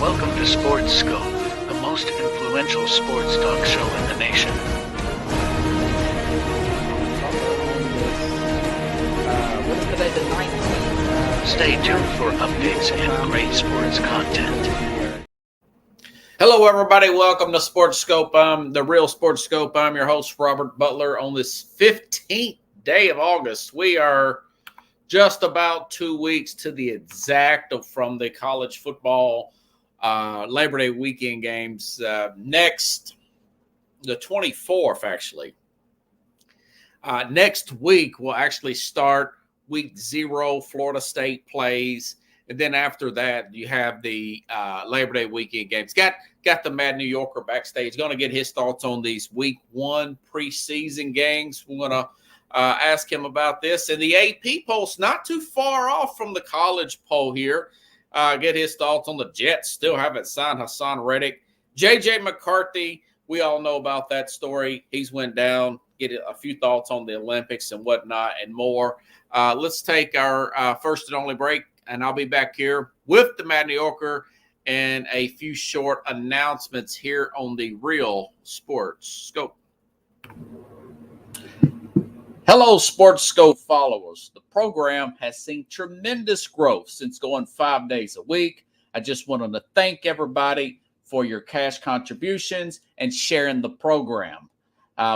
Welcome to Sports Scope, the most influential sports talk show in the nation. What is today, the 19th? Stay tuned for updates and great sports content. Hello, everybody. Welcome to Sports Scope. I'm the real Sports Scope. I'm your host, Robert Butler. On this 15th day of August, we are just about 2 weeks to the exact from the college football Labor Day weekend games. Next, the 24th, actually. Next week, we'll actually start week 0. Florida State plays. And then after that, you have the Labor Day weekend games. Got the Mad New Yorker backstage. Going to get his thoughts on these week 1 preseason games. We're going to ask him about this. And the AP poll's not too far off from the college poll here. Get his thoughts on the Jets. Still haven't signed Hassan Reddick. J.J. McCarthy, we all know about that story. He's went down. Get a few thoughts on the Olympics and whatnot and more. Let's take our first and only break, and I'll be back here with the Mad New Yorker and a few short announcements here on the Real Sports Scope. Hello, Sports Scope followers. The program has seen tremendous growth since going 5 days a week. I just wanted to thank everybody for your cash contributions and sharing the program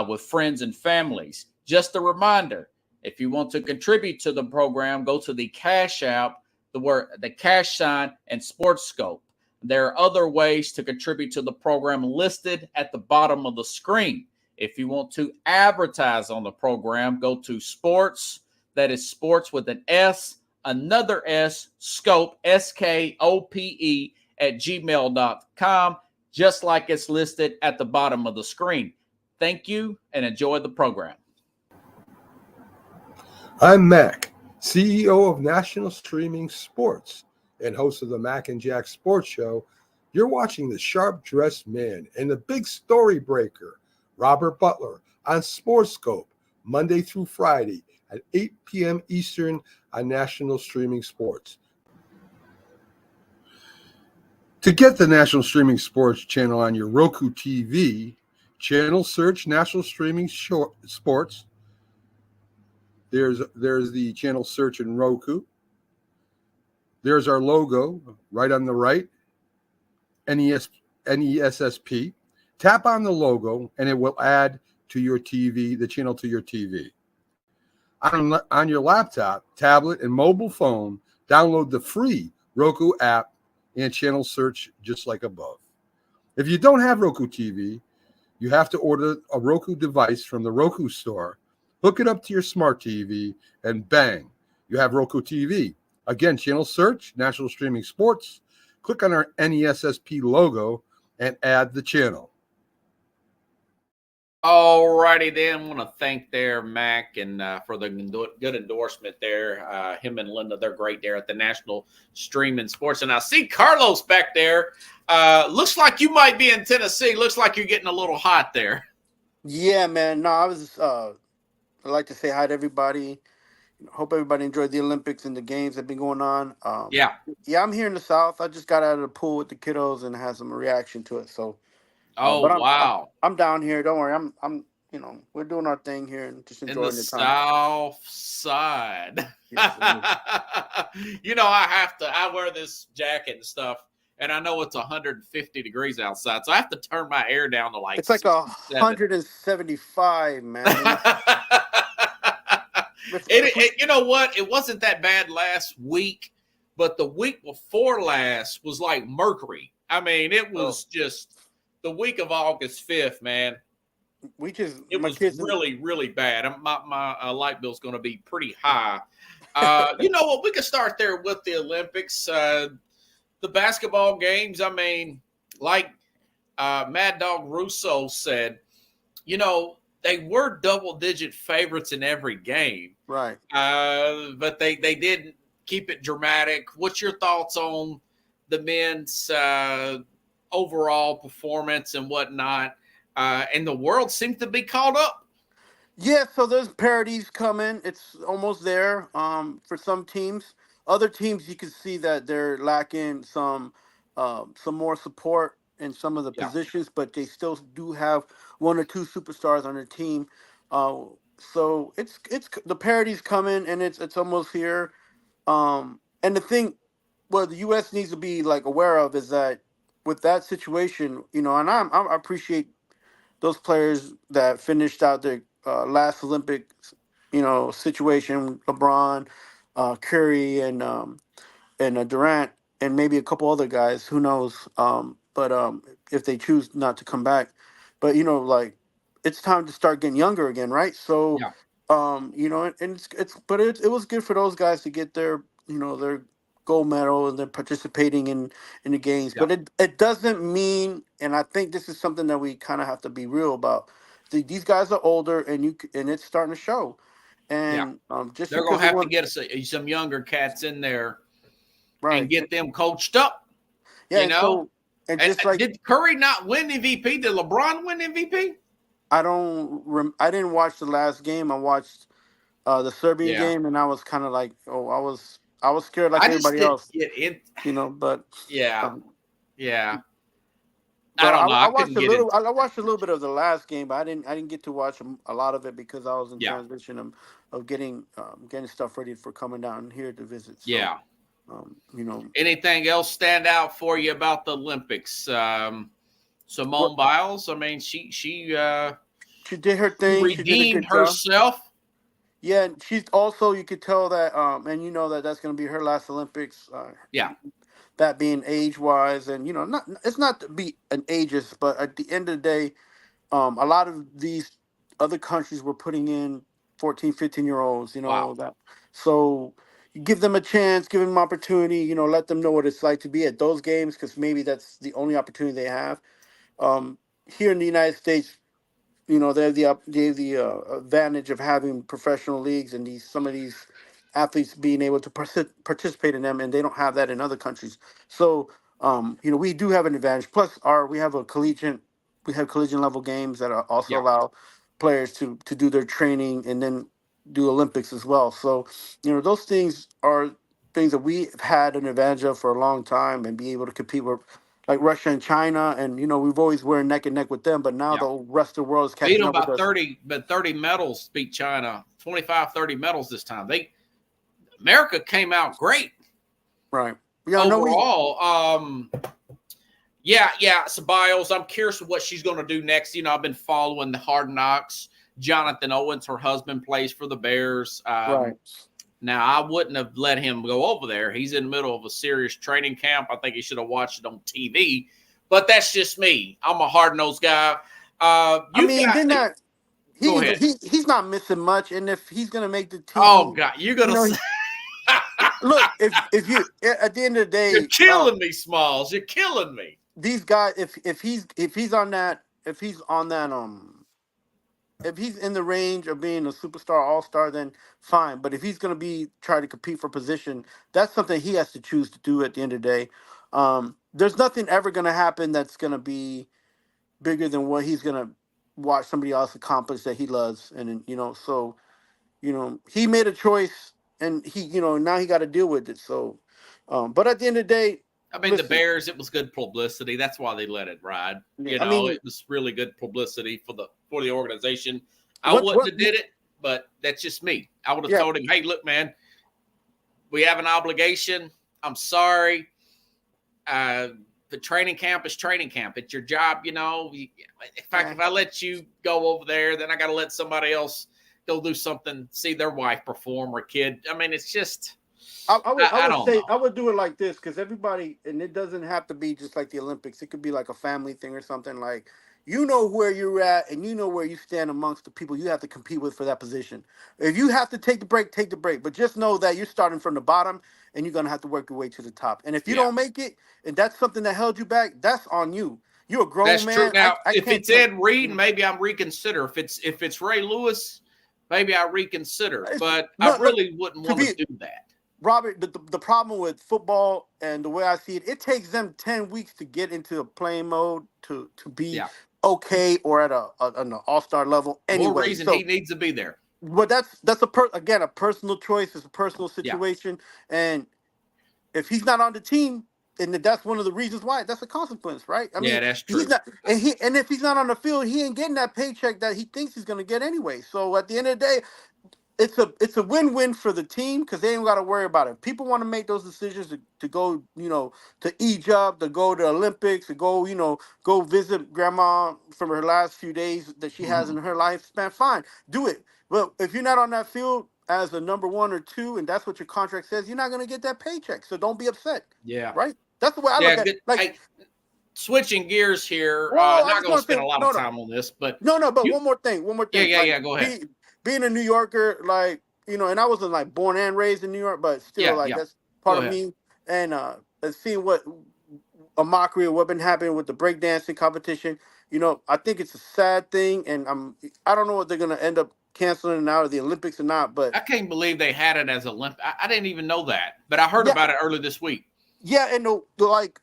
with friends and families. Just a reminder, if you want to contribute to the program, go to the Cash App, the cash sign, and Sports Scope. There are other ways to contribute to the program listed at the bottom of the screen. If you want to advertise on the program, go to sports, that is sports with an S, another S, scope, SKOPE, at gmail.com, just like it's listed at the bottom of the screen. Thank you and enjoy the program. I'm Mac, CEO of National Streaming Sports and host of the Mac and Jack Sports Show. You're watching the sharp-dressed man and the big story breaker, Robert Butler, on Sports Scope, Monday through Friday at 8 p.m. Eastern on National Streaming Sports. To get the National Streaming Sports channel on your Roku TV, channel search National Streaming Sports. There's the channel search in Roku. There's our logo right on the right, NESSP. Tap on the logo, and it will add to your TV, the channel to your TV. On your laptop, tablet, and mobile phone, download the free Roku app and channel search just like above. If you don't have Roku TV, you have to order a Roku device from the Roku store, hook it up to your smart TV, and bang, you have Roku TV. Again, channel search, National Streaming Sports, click on our NESSP logo, and add the channel. All righty then. Want to thank there Mac and for the good endorsement there. Him and Linda, they're great there at the National Streaming Sports. And I see Carlos back there. Looks like you might be in Tennessee. Looks like you're getting a little hot there. Yeah, man. No, I'd like to say hi to everybody. Hope everybody enjoyed the Olympics and the games that have been going on. Yeah, I'm here in the South. I just got out of the pool with the kiddos and had some reaction to it. So, wow. I'm down here. Don't worry. I'm we're doing our thing here and just enjoying in the time. South Side. Yes, I wear this jacket and stuff, and I know it's 150 degrees outside, so I have to turn my air down to like it's like 175, man. You know what? It wasn't that bad last week, but the week before last was like Mercury. I mean, it was just the week of August 5th, man. It was really, really bad. My light bill's going to be pretty high. You know what? We can start there with the Olympics. The basketball games, I mean, like Mad Dog Russo said, you know, they were double-digit favorites in every game. Right. But they didn't keep it dramatic. What's your thoughts on the men's overall performance and whatnot? And the world seems to be caught up. Yeah, so there's parodies coming. It's almost there for some teams. Other teams, you can see that they're lacking some some more support in some of the Yeah. positions, but they still do have one or two superstars on their team. Uh, so it's the parity's coming, and it's almost here. And the thing, what the U.S. needs to be like aware of is that with that situation, and I appreciate those players that finished out their last Olympic, situation, LeBron, Curry, and Durant, and maybe a couple other guys. Who knows? But if they choose not to come back, but like it's time to start getting younger again, right? So, Yeah. and it was good for those guys to get their gold medal and they're participating in the games. Yeah. But it doesn't mean, and I think this is something that we kind of have to be real about. These guys are older, and it's starting to show. And just They're because going to have to get some younger cats in there right, and get them coached up. yeah, You and know? so and just like Did Curry not win MVP? Did LeBron win MVP? I didn't watch the last game. I watched the Serbian Yeah. game, and I was kind of like, oh, I was scared like I just everybody didn't else, get in. But Yeah. um, Yeah. but I don't know. I watched couldn't get it. I watched a little bit of the last game, but I didn't get to watch a lot of it because I was in Yeah. transition of getting stuff ready for coming down here to visit. So, Yeah. you know, Anything else stand out for you about the Olympics? Simone Biles. I mean, she she did her thing. She did a redeemed good job. herself. Yeah, and she's also, you could tell that, and you know that that's going to be her last Olympics. Yeah. That being age wise, and not it's not to be an ageist, but at the end of the day, a lot of these other countries were putting in 14, 15-year-olds. Wow. That, so you give them a chance, give them an opportunity. Let them know what it's like to be at those games, because maybe that's the only opportunity they have. Here in the United States, they have the advantage of having professional leagues and some of these athletes being able to participate in them, and they don't have that in other countries. So, we do have an advantage. Plus, we have collegiate level games that are also Yeah. allow players to do their training and then do Olympics as well. So, those things are things that we've had an advantage of for a long time, and be able to compete with like Russia and China, and we've always were neck and neck with them, but now Yeah. the rest of the world is Beat catching them up with by us. 30 medals, beat China. 25, 30 medals this time. America came out great. Right. Yeah. Overall. Ceballos, I'm curious what she's going to do next. I've been following the Hard Knocks. Jonathan Owens, her husband, plays for the Bears. Right. Now, I wouldn't have let him go over there. He's in the middle of a serious training camp. I think he should have watched it on TV. But that's just me. I'm a hard-nosed guy. He's not missing much, and if he's going to make the team, oh God, you're going to look. If you at the end of the day, you're killing me, Smalls. You're killing me. These guys, if he's in the range of being a superstar, all-star, then fine. But if he's going to be trying to compete for position, that's something he has to choose to do at the end of the day. There's nothing ever going to happen that's going to be bigger than what he's going to watch somebody else accomplish that he loves. And, so, he made a choice, and he, now he got to deal with it. So, but at the end of the day, I mean, the Bears, it was good publicity. That's why they let it ride. It was really good publicity for the organization. I wouldn't have did it, but that's just me. I would have told him, hey, look, man, we have an obligation. I'm sorry. The training camp is training camp. It's your job, In fact, if I let you go over there, then I got to let somebody else go do something, see their wife perform or kid. I mean, it's just... I would do it like this, because everybody, and it doesn't have to be just like the Olympics. It could be like a family thing or something. Like, where you're at, and where you stand amongst the people you have to compete with for that position. If you have to take the break, take the break. But just know that you're starting from the bottom, and you're going to have to work your way to the top. And if you don't make it, and that's something that held you back, that's on you. You're a grown man. That's true. Now, if it's Ed Reed, maybe I'm reconsider. If it's Ray Lewis, maybe I reconsider. But I really wouldn't want to do that. Robert, the problem with football, and the way I see it, it takes them 10 weeks to get into a playing mode to be okay or at an all-star level. Anyway, more reason he needs to be there. But that's a personal choice. It's a personal situation, and if he's not on the team, and that's one of the reasons why. That's a consequence, right? I Yeah, mean, that's he's true. not, and if he's not on the field, he ain't getting that paycheck that he thinks he's gonna get anyway. So at the end of the day, it's a win-win for the team because they ain't got to worry about it. People want to make those decisions to go, to Egypt, to go to Olympics, to go, go visit grandma from her last few days that she has Mhm. in her lifespan. Fine, do it. But if you're not on that field as a number one or two, and that's what your contract says, you're not gonna get that paycheck. So don't be upset, Yeah. right? That's the way I Yeah. look at it. Good. Like, Hey, switching gears here. well, I Not just going to want to spend say a lot of no, no, time on this, but no. But you. one more Yeah. thing. Yeah. Like, Yeah. Go ahead. being a New Yorker, like, and I wasn't like born and raised in New York, but still, Yeah. like, Yeah. that's part Go of ahead. me. And seeing what a mockery of what been happening with the breakdancing competition, I think it's a sad thing, and I don't know what they're gonna end up canceling it out of the Olympics or not, but I can't believe they had it as Olympic. I didn't even know that, but I heard yeah, about it earlier this week. yeah, and like,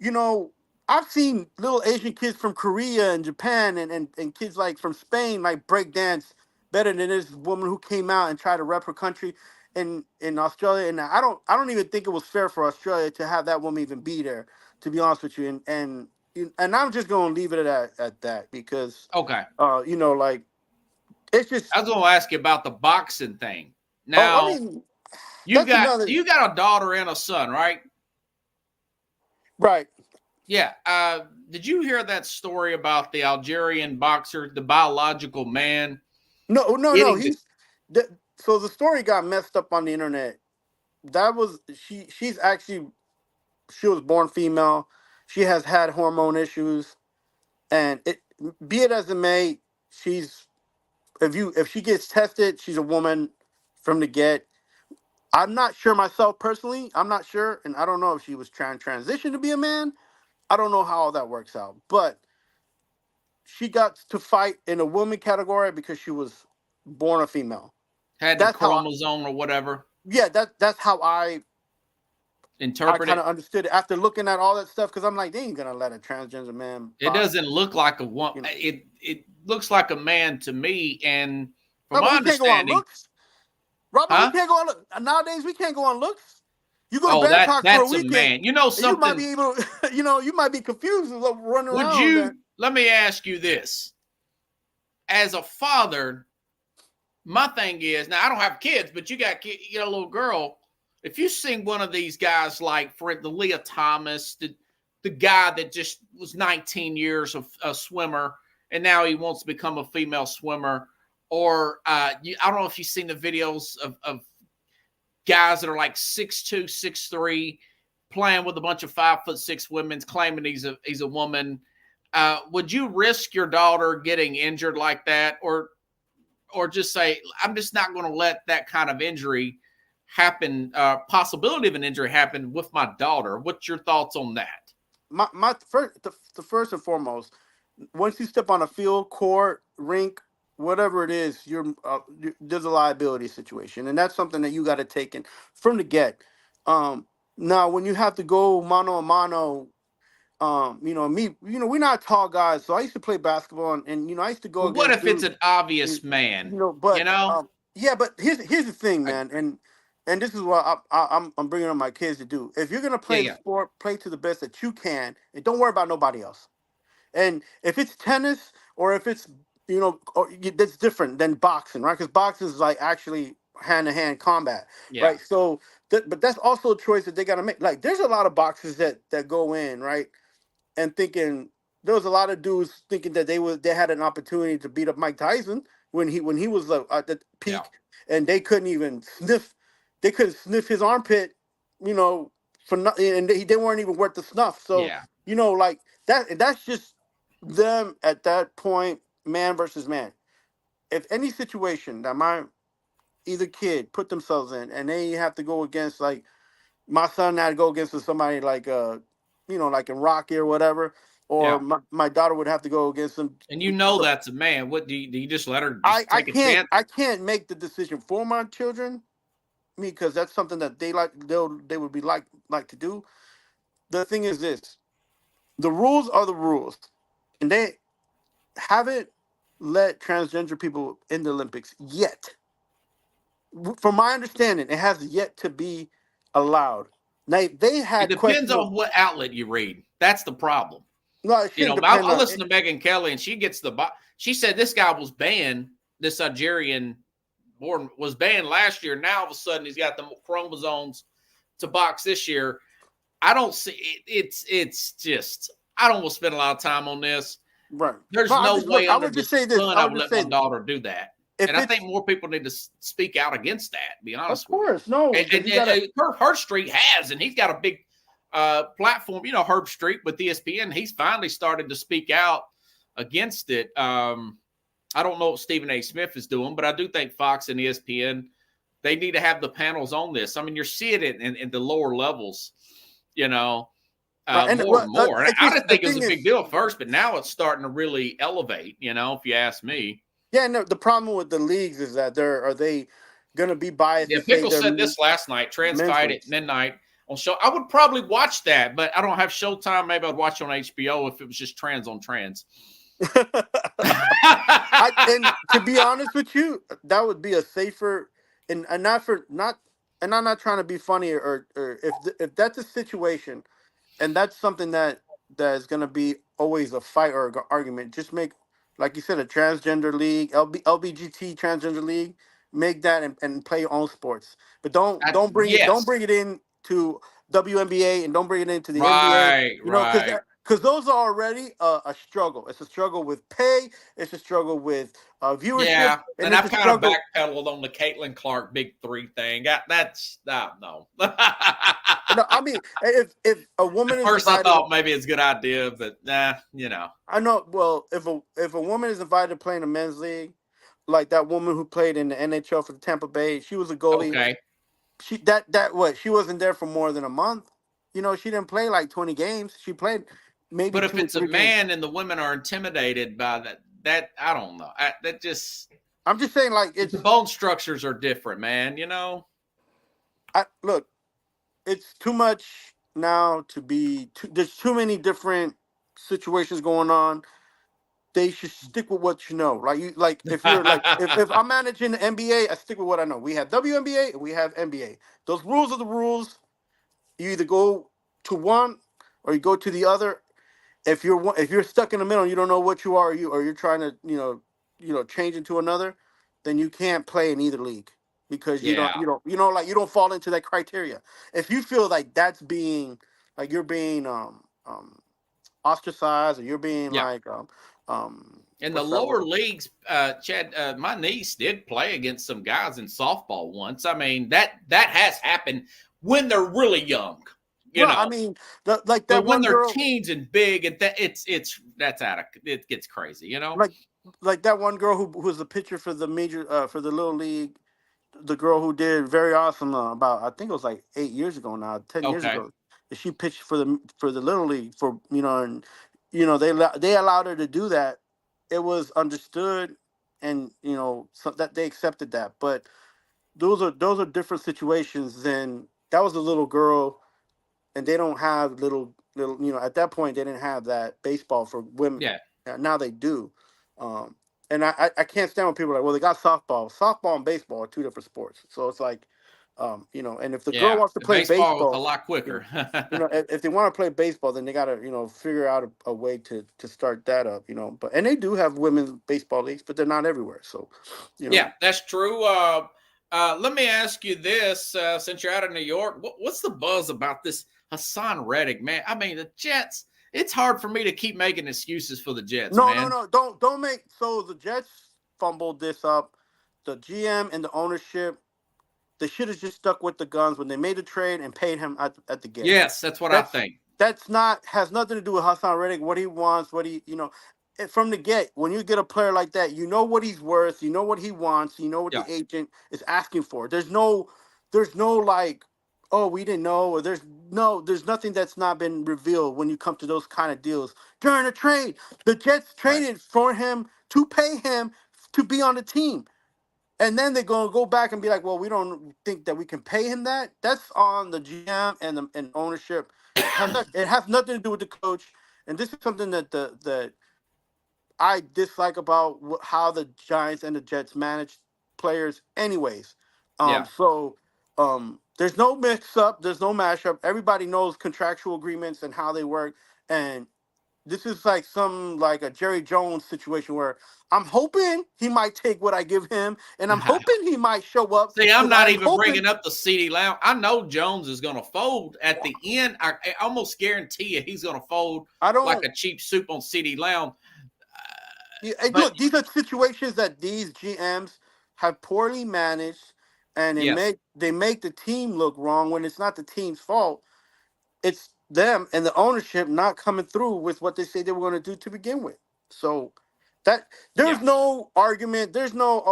you know, I've seen little Asian kids from Korea and Japan and kids like from Spain like break dance better than this woman who came out and tried to rep her country in Australia. And I don't even think it was fair for Australia to have that woman even be there, to be honest with you. And I'm just gonna leave it at that because Okay. like it's just I was going to ask you about the boxing thing. I Now, mean you that's got another you got a daughter and a son, right? right. Yeah. Did you hear that story about the Algerian boxer, the biological man, No. getting the So the story got messed up on the internet. That was she was born female. She has had hormone issues, and be it as it may, she's if she gets tested, she's a woman from the get. I'm not sure myself personally. I'm not sure, and I don't know if she was trying to transition to be a man. I don't know how all that works out, but she got to fight in a woman category because she was born a female. had the That's how chromosome or whatever? yeah, that's how I Interpret kind it. of understood it after looking at all that stuff because I'm like, they ain't gonna let a transgender man It box, doesn't look like a one. you know. It looks like a man to me. And from No, but my we can't go on understanding, looks, Robert. We huh? can't go on nowadays. We can't go on looks. You go to Oh, Bangkok for a that's a weekend, man. You know and you might something? be able, you might be confused and running Would around you? there. Let me ask you this: as a father, my thing is now I don't have kids, but you got a little girl. If you sing one of these guys like for the Leah Thomas, the guy that just was 19 years of a swimmer and now he wants to become a female swimmer, or I don't know if you've seen the videos of guys that are like 6'2", 6'3", playing with a bunch of 5'6" women, claiming he's a woman. Would you risk your daughter getting injured like that, or just say, I'm just not going to let that kind of injury happen, possibility of an injury happen with my daughter? What's your thoughts on that? My first, the first and foremost, once you step on a field, court, rink, whatever it is, there's a liability situation, and that's something that you got to take in from the get. Now, when you have to go mano a mano, we're not tall guys, so I used to play basketball, and I used to go Well, what against if it's dudes, an obvious man? You but know, yeah, but here's the thing, I, man, and this is what I'm bringing up my kids to do. If you're gonna yeah, play the yeah. sport, play to the best that you can, and don't worry about nobody else. And if it's tennis or if it's that's different than boxing, right? Because boxing is like actually hand to hand combat, Yeah. right? So, but that's also a choice that they got to make. Like, there's a lot of boxers that go in, right, and thinking there was a lot of dudes thinking that they had an opportunity to beat up Mike Tyson when he was at the Yeah. peak, and they couldn't even sniff, they couldn't sniff his armpit, you know, for nothing, and they weren't even worth the snuff. So Yeah. like that's just them at that point, man versus man. If any situation that my either kid put themselves in, and they have to go against, like, my son had to go against somebody like like in Rocky or whatever, or Yeah. my daughter would have to go against them. And that's a man. What do you just let her I just I take a can't chance? I can't make the decision for my children, me, because that's something that they would be like to do. The thing is this: the rules are the rules, and they haven't let transgender people in the Olympics yet. From my understanding, it has yet to be allowed. They It had depends questionable. on what outlet you read. That's the problem. No, it You know, shouldn't I, depend I on listen it. to Megan Kelly, and she gets she said this guy was banned, this Algerian born was banned last year. Now all of a sudden he's got the chromosomes to box this year. I don't see it. It's just I don't want to spend a lot of time on this. Right. There's No, no way I under would the just say this. sun I I would would just let say my daughter do that. if And I it's think more people need to speak out against that. To be honest of with you. course no, And, because and, you gotta. and Herb Street has, and he's got a big platform. You know, Herb Street with ESPN. He's finally started to speak out against it. I don't know what Stephen A. Smith is doing, but I do think Fox and ESPN, they need to have the panels on this. I mean, you're seeing it in the lower levels, you know, And more and more. And I didn't the think it was a thing big is, deal at first, but now it's starting to really elevate, you know, if you ask me. yeah, no. The problem with the leagues is that are they gonna be biased Yeah, to say Pickle they're said this last night, trans men's fight at leagues? midnight on show. I would probably watch that, but I don't have Showtime. Maybe I'd watch it on HBO if it was just trans on trans. And to be honest with you, that would be a safer and not for not. And I'm not trying to be funny or if that's a situation and that's something that is going to be always a fight or argument. Just make, like you said, a transgender league, LBGT transgender league. Make that and play your own sports, but don't Yes. bring it in to WNBA and don't bring it into the NBA. Right, You know, right. because those are already a struggle. It's a struggle with pay. It's a struggle with viewership. Yeah, and it's I've a kind of struggle. backpedaled on the Caitlin Clark Big Three thing. That's no. No, I mean, if a woman At is first, I invited, thought maybe it's a good idea, but you know. I know. Well, if a woman is invited to play in a men's league, like that woman who played in the NHL for the Tampa Bay, she was a goalie. Okay. She she wasn't there for more than a month. You know, she didn't play like 20 games. She played maybe But if 2 or it's a 3 games. man and the women are intimidated by that I don't know. That just I'm just saying, like the bone structures are different, man. You know. Look, it's too much now to be. There's too many different situations going on. They should stick with what you know. Like if you're like if I'm managing the NBA, I stick with what I know. We have WNBA and we have NBA. Those rules are the rules. You either go to one or you go to the other. If you're stuck in the middle and you don't know what you are, or you're trying to change into another, then you can't play in either league because you Yeah. don't fall into that criteria. If you feel like that's being like you're being ostracized or you're being Yeah. like in the what's that lower word? leagues, Chad, my niece did play against some guys in softball once. I mean, that has happened when they're really young. You know, I mean, like but that when one they're girl, teens and big, and that's out of it gets crazy. You know, like that one girl who was a pitcher for the major for the little league. The girl who did very awesome about I think it was like 8 years ago now, 10 years Okay. ago. She pitched for the little league and they allowed her to do that. It was understood, and so that they accepted that. But those are different situations than that was a little girl, and they don't have little at that point they didn't have that baseball for women. Yeah. Now they do. And I can't stand when people are like, well, they got softball. Softball and baseball are two different sports. So it's like, and if the girl Yeah. wants to The play baseball was a baseball, lot quicker. if they want to play baseball, then they got to, figure out a way to start that up, and they do have women's baseball leagues, but they're not everywhere. So, Yeah, that's true. Let me ask you this: since you're out of New York, what's the buzz about this Hassan Reddick, man? I mean, the Jets. It's hard for me to keep making excuses for the Jets, man. No, don't make. So the Jets fumbled this up. The GM and the ownership, they should have just stuck with the guns when they made the trade and paid him at the gate. Yes, that's what I think. That's has nothing to do with Hassan Reddick, what he wants, from the get. When you get a player like that, you know what he's worth, you know what he wants, you know what Yeah. the agent is asking for. There's no like, oh, we didn't know, or there's nothing that's not been revealed when you come to those kind of deals. During a trade, the Jets traded for him to pay him to be on the team. And then they're going to go back and be like, well, we don't think that we can pay him that. That's on the GM and ownership. It has nothing to do with the coach. And this is something that I dislike about how the Giants and the Jets manage players anyways. Yeah. So There's no mix up. There's no mashup. Everybody knows contractual agreements and how they work. And this is like a Jerry Jones situation where I'm hoping he might take what I give him, and I'm hoping he might show up. See, I'm not even hoping, bringing up the CeeDee Lamb. I know Jones is going to fold at the end. I almost guarantee you he's going to fold like a cheap soup on CeeDee Lamb. Look, these are situations that these GMs have poorly managed, and they make the team look wrong when it's not the team's fault. It's them and the ownership not coming through with what they say they were going to do to begin with. So that there's no argument. There's no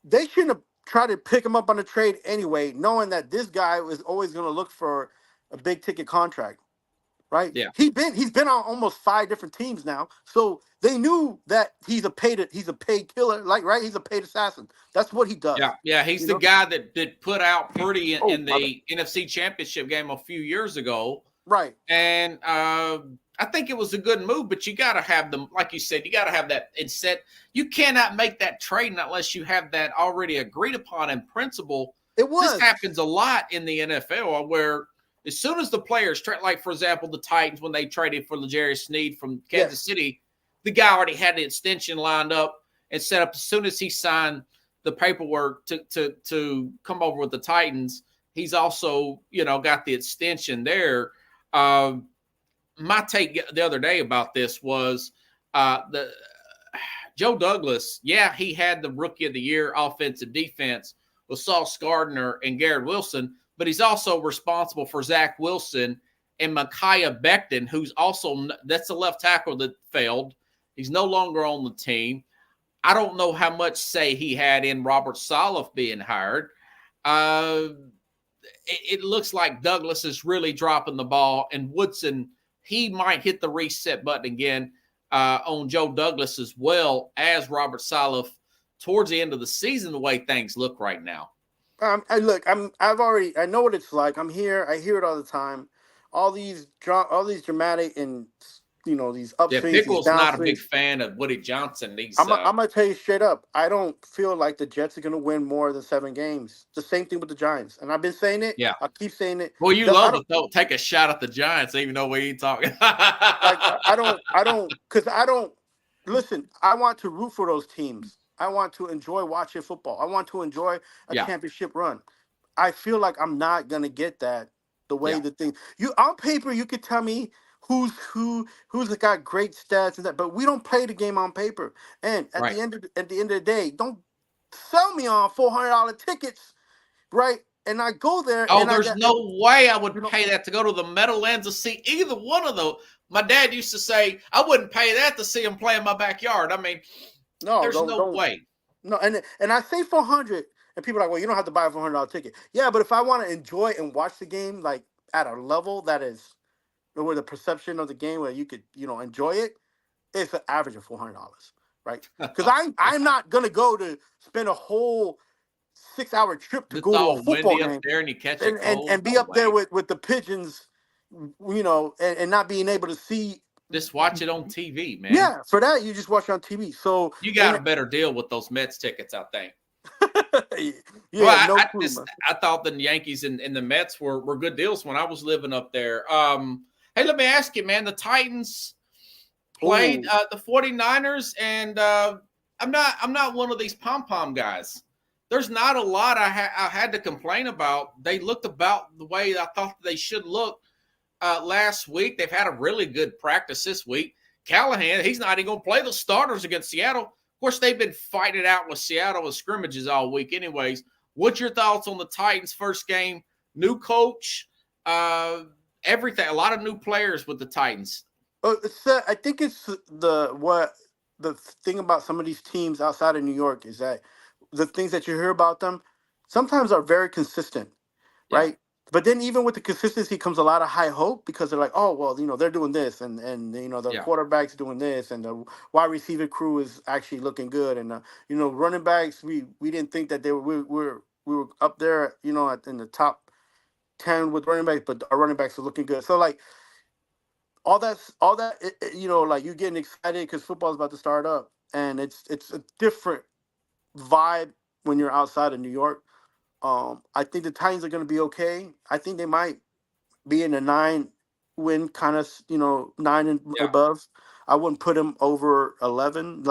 they shouldn't have tried to pick him up on the trade anyway, knowing that this guy was always going to look for a big ticket contract. Right? Yeah. He's been on almost 5 different teams now. So they knew that he's a paid killer, right? He's a paid assassin. That's what he does. Yeah, he's the guy that put out Purdy in the NFC Championship game a few years ago. Right. And I think it was a good move, but you got to have them, like you said, you got to have that set. You cannot make that trade unless you have that already agreed upon in principle. This happens a lot in the NFL where as soon as the players trade, like, for example, the Titans, when they traded for L'Jarius Sneed from Kansas City, the guy already had the extension lined up and set up as soon as he signed the paperwork to come over with the Titans. He's also, got the extension there. My take the other day about this was the Joe Douglas, he had the Rookie of the Year offensive defense with Sauce Gardner and Garrett Wilson, but he's also responsible for Zach Wilson and Micaiah Becton, who's also – that's the left tackle that failed. He's no longer on the team. I don't know how much say he had in Robert Saleh being hired. It looks like Douglas is really dropping the ball, and Woodson, he might hit the reset button again on Joe Douglas as well as Robert Saleh towards the end of the season, the way things look right now. I know what it's like. I'm here. I hear it all the time. All these dramatic and these upswings. Yeah, Pickle's not a big fan of Woody Johnson. I'm gonna tell you straight up. I don't feel like the Jets are gonna win more than 7 games. The same thing with the Giants, and I've been saying it. Yeah, I keep saying it. Well, you love to take a shot at the Giants, even though we ain't talking. I don't. Listen, I want to root for those teams. I want to enjoy watching football. I want to enjoy a championship run. I feel like I'm not gonna get that the way the thing. You on paper, you could tell me who's got great stats and that, but we don't play the game on paper. And at the end of the day, don't sell me on $400 tickets, right? And I go there. Oh, there's no way I would pay that to go to the Meadowlands to see either one of those. My dad used to say I wouldn't pay that to see him play in my backyard. I mean, there's no way. No, and I say 400, and people are like, well, you don't have to buy a $400 ticket. Yeah, but if I want to enjoy and watch the game like at a level that is where the perception of the game where you could enjoy it, it's an average of $400, right? Because I'm not gonna go to spend a whole 6-hour trip to go to a football game up there and you catch and be up there with the pigeons, and not being able to see. Just watch it on TV, man. Yeah, for that you just watch it on TV. So you got a better deal with those Mets tickets, I think. I thought the Yankees and the Mets were good deals when I was living up there. Hey, let me ask you, man. The Titans played the 49ers, and I'm not one of these pom-pom guys. There's not a lot I had to complain about. They looked about the way I thought they should look last week. They've had a really good practice this week. Callahan, he's not even going to play the starters against Seattle. Of course, they've been fighting it out with Seattle with scrimmages all week anyways. What's your thoughts on the Titans' first game? New coach, everything, a lot of new players with the Titans. I think it's the thing about some of these teams outside of New York is that the things that you hear about them sometimes are very consistent, right? But then even with the consistency comes a lot of high hope because they're like, oh, well, they're doing this and the quarterback's doing this and the wide receiver crew is actually looking good. And, running backs, we didn't think that we were up there, in the top 10 with running backs, but our running backs are looking good. So like all that, like you're getting excited because football's about to start up, and it's a different vibe when you're outside of New York. I think the Titans are going to be okay. I think they might be in a 9-win kind of, 9 and Yeah. above. I wouldn't put them over 11,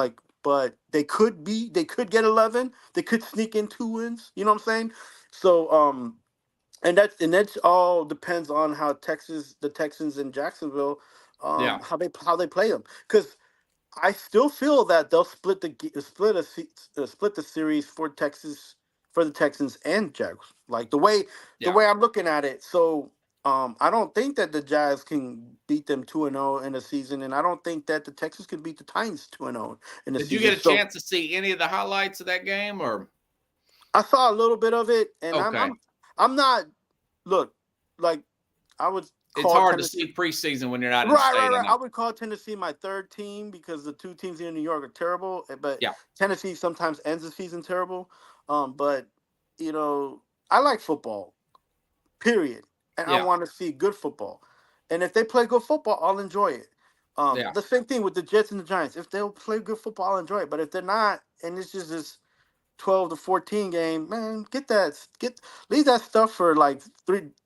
but they could get 11. They could sneak in 2 wins. You know what I'm saying? So, and that's all depends on how the Texans in Jacksonville, Yeah. how they play them. Because I still feel that they'll split the series for the Texans and Jags. Like the way Yeah. I'm looking at it. So I don't think that the Jazz can beat them 2-0 in the season, and I don't think that the Texans can beat the Titans 2-0 in the Did season. you get a So chance to see any of the highlights of that game, or? I saw a little bit of it, and Okay. I'm not look like I would It's call hard Tennessee. to see preseason when you're not in the Right, state. right. I would call Tennessee my third team because the two teams here in New York are terrible. But Yeah. Tennessee sometimes ends the season terrible. But I like football, period, and I Yeah. want to see good football. And if they play good football, I'll enjoy it. Yeah. The same thing with the Jets and the Giants. If they'll play good football, I'll enjoy it. But if they're not, and it's just this 12-14 game, man, leave that stuff for like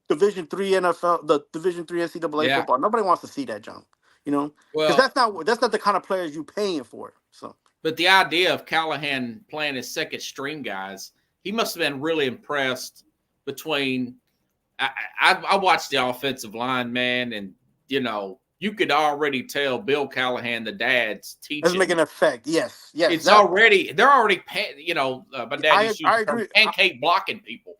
Division three NFL, the Division three NCAA Yeah. football. Nobody wants to see that junk, because Well, that's not the kind of players you paying for. So, but the idea of Callahan playing his second string guys, he must have been really impressed between. I watched the offensive line, man, and you could already tell Bill Callahan, the dad's teaching. it's making an effect. Yes. They're already my dad used to use I the term agree. pancake blocking people.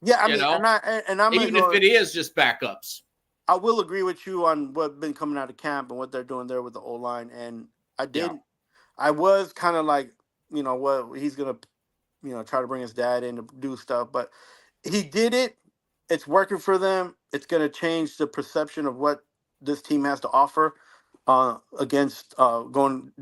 Yeah, I mean, and I'm Even if it is just backups. I will agree with you on what's been coming out of camp and what they're doing there with the O-line. And I was kind of like, what he's going to, try to bring his dad in to do stuff. But he did it. It's working for them. It's going to change the perception of what this team has to offer against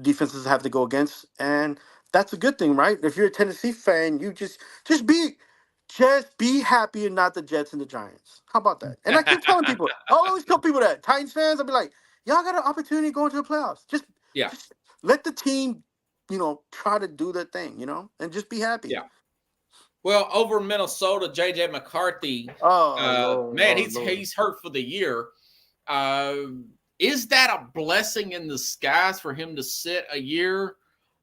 defenses have to go against. And that's a good thing, right? If you're a Tennessee fan, you just be happy and not the Jets and the Giants. How about that? And I keep telling people, I always tell people that. Titans fans, I'll be like, y'all got an opportunity to go into the playoffs. Just let the team, try to do their thing, and just be happy. Yeah. Well, over in Minnesota, J.J. McCarthy, he's hurt for the year. Is that a blessing in disguise for him to sit a year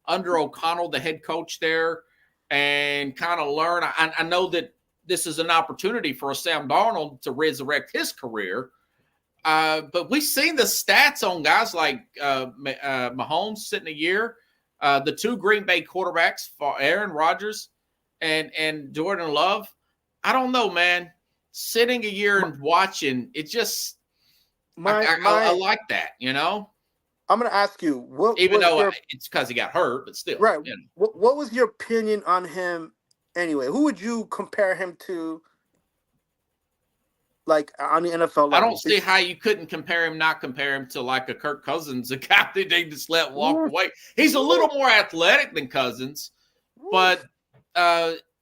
under O'Connell, the head coach there, and kind of learn? I know that this is an opportunity for Sam Darnold to resurrect his career, but we've seen the stats on guys like Mahomes sitting a year. The two Green Bay quarterbacks, for Aaron Rodgers and Jordan Love. I don't know, man. Sitting a year and watching, it just I like that, I'm going to ask you, it's because he got hurt, but still. Right. What was your opinion on him anyway? Who would you compare him to, like, on the NFL level? I don't see how you couldn't not compare him to, like, a Kirk Cousins, a guy that they just let walk away. He's a little more athletic than Cousins, but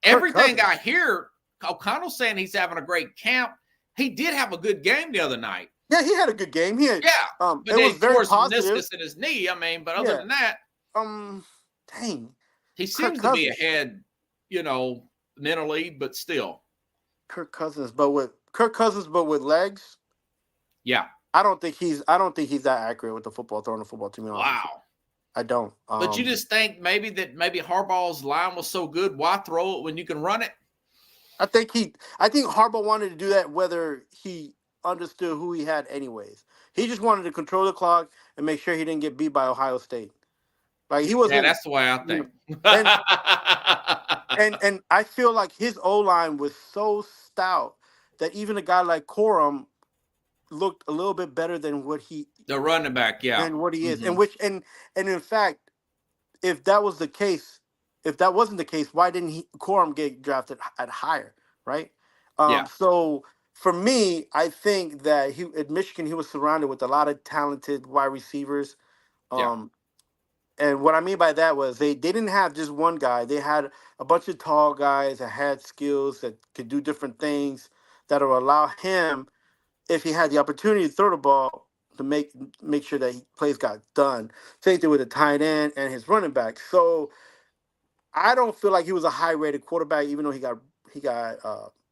everything I hear, O'Connell saying he's having a great camp. He did have a good game the other night. Yeah, he had a good game. But it was very positive. Meniscus in his knee. I mean, but other than that, dang, he seems to be ahead, mentally, but still. Kirk Cousins, but with legs. Yeah, I don't think he's that accurate with the football, throwing the football. To me, wow. I don't. But you just think maybe Harbaugh's line was so good. Why throw it when you can run it? I think Harbaugh wanted to do that whether he understood who he had anyways. He just wanted to control the clock and make sure he didn't get beat by Ohio State. Like he wasn't. Yeah, that's the way I think. And I feel like his O-line was so stout that even a guy like Corum looked a little bit better than the running back, than what he is. Mm-hmm. And in fact, if that wasn't the case, why didn't Corum get drafted at higher, right? So for me, I think that at Michigan he was surrounded with a lot of talented wide receivers. And what I mean by that was they didn't have just one guy. They had a bunch of tall guys that had skills that could do different things that will allow him, if he had the opportunity to throw the ball, to make sure that plays got done. Same thing with the tight end and his running back. So I don't feel like he was a high-rated quarterback, even though he got He got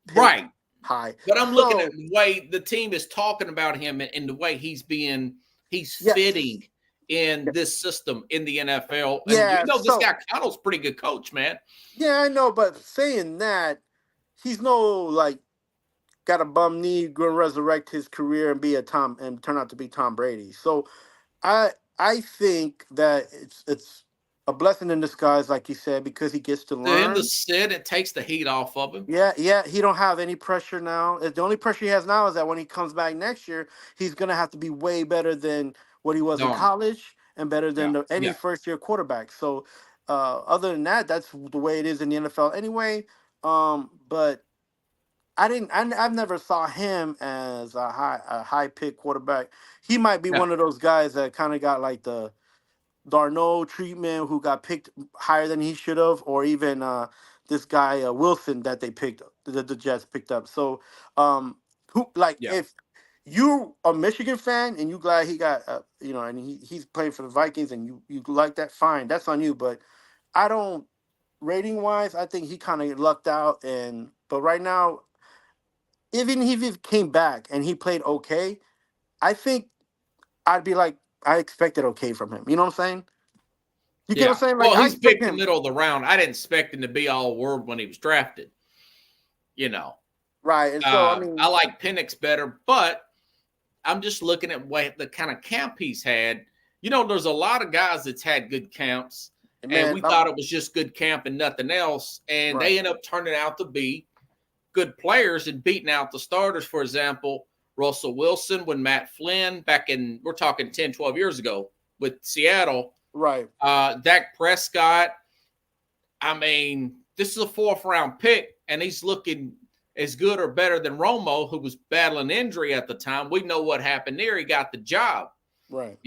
picked Right. high. But I'm looking So, at the way the team is talking about him and the way he's yes. fitting in this system in the NFL. And Yeah. this So guy Connell's a pretty good coach, man. yeah, I know, but saying that, he's no like got a bum knee, going to resurrect his career and be a Tom and turn out to be Tom Brady. So I think that it's a blessing in disguise, like you said, because he gets to To him learn. to sit, it takes the heat off of him. Yeah, he don't have any pressure now. The only pressure he has now is that when he comes back next year, he's gonna have to be way better than what he was in Darn. college and better than any Yeah. first year quarterback. So, other than that, that's the way it is in the NFL anyway. But I've never saw him as a high pick quarterback. He might be Yeah. one of those guys that kind of got like the Darnold treatment, who got picked higher than he should have, or even this guy Wilson that they picked, the Jets picked up. So, who like Yeah. if you a Michigan fan and you glad he got and he's playing for the Vikings and you like that, fine, that's on you. But I don't, rating wise, I think he kind of lucked out. But right now, even if he came back and he played okay, I think I'd be like, I expected okay from him. You know what I'm saying? You get what I'm saying? Like, Well, I he's expect picked the middle of the round. I didn't expect him to be all world when he was drafted. Right. And so, I mean, I like Penix better, but I'm just looking at the kind of camp he's had. There's a lot of guys that's had good camps, and we thought it was just good camp and nothing else, and Right. they end up turning out to be good players and beating out the starters. For example, Russell Wilson, when Matt Flynn we're talking 10, 12 years ago with Seattle. right. Dak Prescott, I mean, this is a 4th round pick, and he's looking as good or better than Romo, who was battling injury at the time. We know what happened there. He got the job, Right.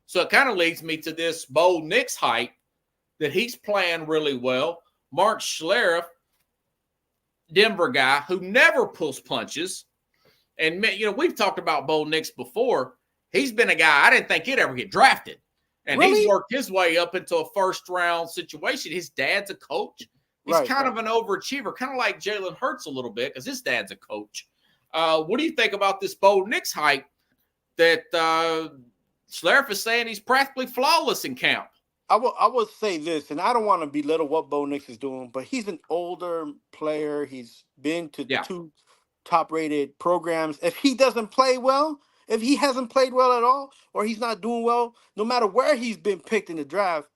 So it kind of leads me to this Bo Nix hype that he's playing really well. Mark Schlereth, Denver guy who never pulls punches. And, we've talked about Bo Nix before. He's been a guy I didn't think he'd ever get drafted. And Really? he's worked his way up into a first-round situation. His dad's a coach. He's Right, kind of an overachiever, kind of like Jalen Hurts a little bit because his dad's a coach. What do you think about this Bo Nix hype that Schlereth is saying he's practically flawless in camp? I will say this, and I don't want to belittle what Bo Nix is doing, but he's an older player. He's been to Yeah. 2 top-rated programs. If he doesn't play well, if he hasn't played well at all, or he's not doing well, no matter where he's been picked in the draft,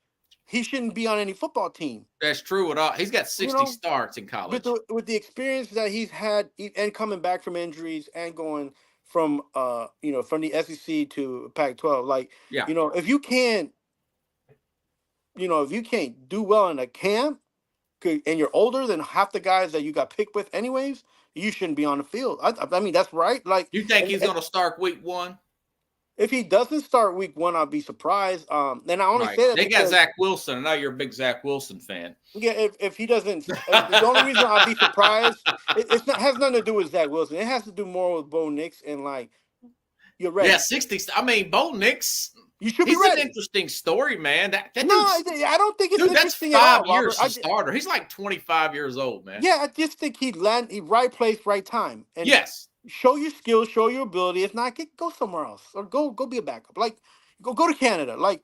he shouldn't be on any football team. That's true. He's got 60 starts in college. With the experience that he's had and coming back from injuries and going from from the SEC to Pac-12, like Yeah. if you can't do well in a camp and you're older than half the guys that you got picked with anyways, you shouldn't be on the field. I mean, that's right. Like, You think he's going to start week 1? if he doesn't start week 1, I'll be surprised. Then I only Right. say that They got because, Zach Wilson. I know you're a big Zach Wilson fan. yeah, if he doesn't, the only reason I'll be surprised, has nothing to do with Zach Wilson. It has to do more with Bo Nix and like, you're ready. Yeah, 60. I mean, Bo Nix, You should be he's ready. an interesting story, man. That No, dude's, I don't think it's dude, that's interesting 5 at all, years Robert. as a starter. He's like 25 years old, man. Yeah, I just think he right place, right time. And Yes. show your skills, show your ability. If not, go somewhere else or go be a backup. Like go to Canada. Like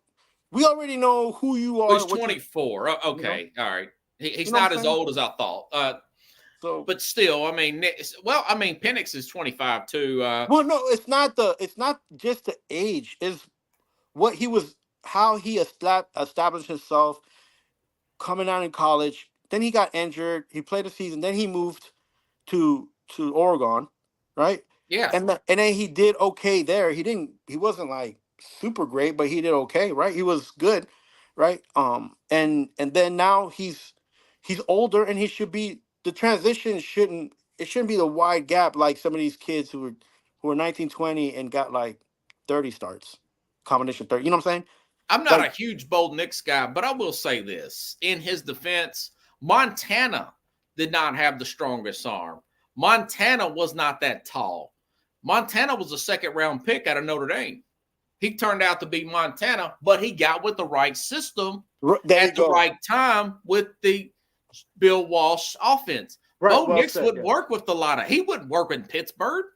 we already know who you are. Well, he's what you- 24. Okay. All right. He's You know not what I'm as saying? old as I thought. So, But still, I mean, Penix is 25 too. well, no, it's not just the age. It's what he was, how he established himself coming out in college. Then he got injured. He played a season. Then he moved to Oregon, right? Yeah. And then he did okay there. He wasn't like super great, but he did okay, right? He was good, right? And then now he's older and the transition shouldn't be the wide gap like some of these kids who are 19, 20 and got like 30 starts, combination 30. You know what I'm saying? I'm not Like- a huge Bo Nix guy, but I will say this. In his defense, Montana did not have the strongest arm. Montana was not that tall. Montana was a 2nd-round pick out of Notre Dame. He turned out to be Montana, but he got with the right system There you at the go. right time with the Bill Walsh offense. Right. Bo Well Nix said, wouldn't yeah. work with a lot of. He wouldn't work in Pittsburgh.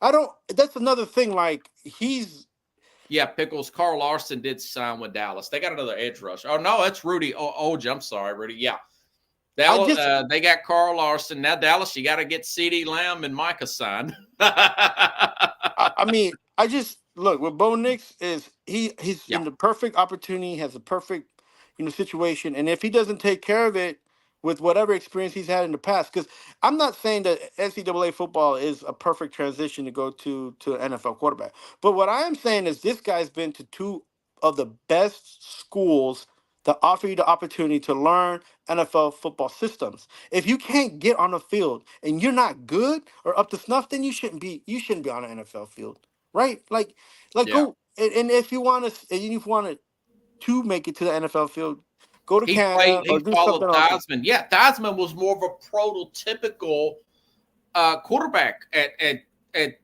I don't. That's another thing. Like he's. Yeah, Pickles. Carl Larson did sign with Dallas. They got another edge rush. Oh no, that's Rudy Oj. I'm sorry, Rudy. Yeah, Dallas. They got Carl Larson. Now Dallas, you got to get CeeDee Lamb and Micah signed. I mean, I just look with Bo Nix is he's Yeah. in the perfect opportunity, has a perfect situation, and if he doesn't take care of it with whatever experience he's had in the past, because I'm not saying that NCAA football is a perfect transition to go to an NFL quarterback, but what I am saying is this guy's been to two of the best schools that offer you the opportunity to learn NFL football systems. If you can't get on the field and you're not good or up to snuff, then you shouldn't be on an NFL field, right? Like Yeah. go and if you want to make it to the NFL field, go to Canada or do followed something else. Theismann. Yeah, Theismann was more of a prototypical quarterback at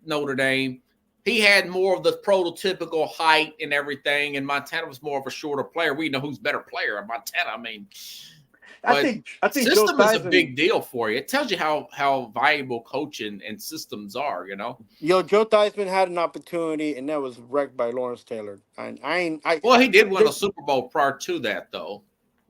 Notre Dame. He had more of the prototypical height and everything, and Montana was more of a shorter player. We know who's better player in Montana. I mean, I think system Joe is a Theismann, big deal for you. It tells you how valuable coaching and systems are. Joe Theismann had an opportunity, and that was wrecked by Lawrence Taylor. Well, he did win a Super Bowl prior to that, though.